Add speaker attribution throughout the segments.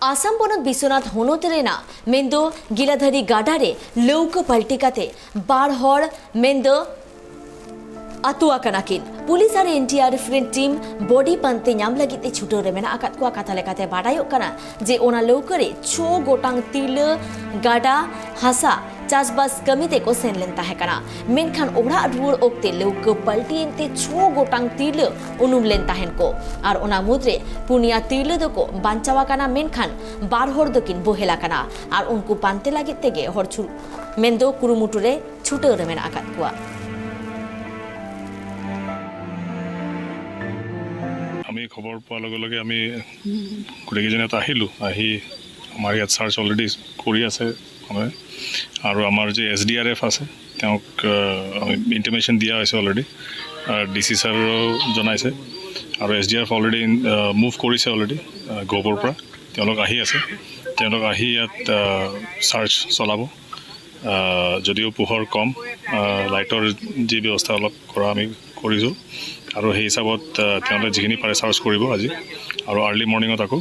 Speaker 1: आसाम बनत बिश्वनाथ होनोतेरेना मेंदो गिलाधरी गाडारे लौक पल्टिकाते बारहर मेंदो अतुआ कनाकिन पुलिस और एनटीआरएफ रेन टीम बॉडी पंते नाम लगिते छुटो रे मेना आकात को कथा लेकाते बाडायो कना जे ओना लौकरे 6 गोटांग तिले गाडा हासा चासबास कमीते को सेनलेन ताहे कना मेनखान ओड़ा रुर ओक्ते लौक पल्टिएनते 6 गोटांग तिले उनुमलेन ताहेन को और ओना मुद्रे पुनिया तिले दको बांचावा कना मेनखान बारहर दकिन बोहेला कना और उनको पानते लागित तेगे हरछु मेंदो कुरुमुटुरे छुटो रे मेना आकात को
Speaker 2: আমি খবৰ পোৱাৰ লগে লগে আমি গোটেইকেইজনে আহিলোঁ আহি আমাৰ ইয়াত চাৰ্চ অলৰেডি কৰি আছে আৰু আমাৰ যে SDRF আছে তেওঁক ইনটিমেশ্যন দিয়া হৈছে অলৰেডি ডিচি ছাৰেও জনাইছে আৰু SDRF অলৰেডি মুভ কৰিছে অলৰেডি গোবৰ পৰা তেওঁলোক আহি আছে তেওঁলোক আহি ইয়াত চাৰ্চ চলাব যদিও পোহৰ কম লাইটৰ যি ব্যৱস্থা অলপ কৰা আমি কৰিছোঁ আৰু সেই হিচাপত তেওঁলোকে যিখিনি পাৰে চাৰ্চ কৰিব আজি আৰু আৰ্লি মৰ্ণিঙত আকৌ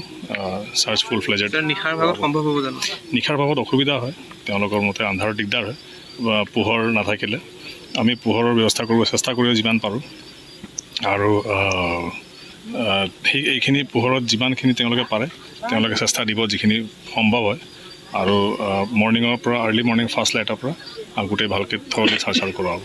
Speaker 2: চাৰ্চ ফুল ফ্লেজেড
Speaker 3: নিশাৰ ভাগত সম্ভৱ হ'ব জানো
Speaker 2: নিশাৰ ভাগত অসুবিধা হয় তেওঁলোকৰ মতে আন্ধাৰত দিগদাৰ হয় পোহৰ নাথাকিলে আমি পোহৰৰ ব্যৱস্থা কৰিব চেষ্টা কৰিব যিমান পাৰোঁ আৰু সেই এইখিনি পোহৰত যিমানখিনি তেওঁলোকে পাৰে তেওঁলোকে চেষ্টা দিব যিখিনি সম্ভৱ হয় আৰু মৰ্ণিঙৰ পৰা আৰ্লি মৰ্ণিং ফাৰ্ষ্ট লাইটৰ পৰা গোটেই ভালকৈ থ'বলৈ চাৰ্চ কৰা হ'ব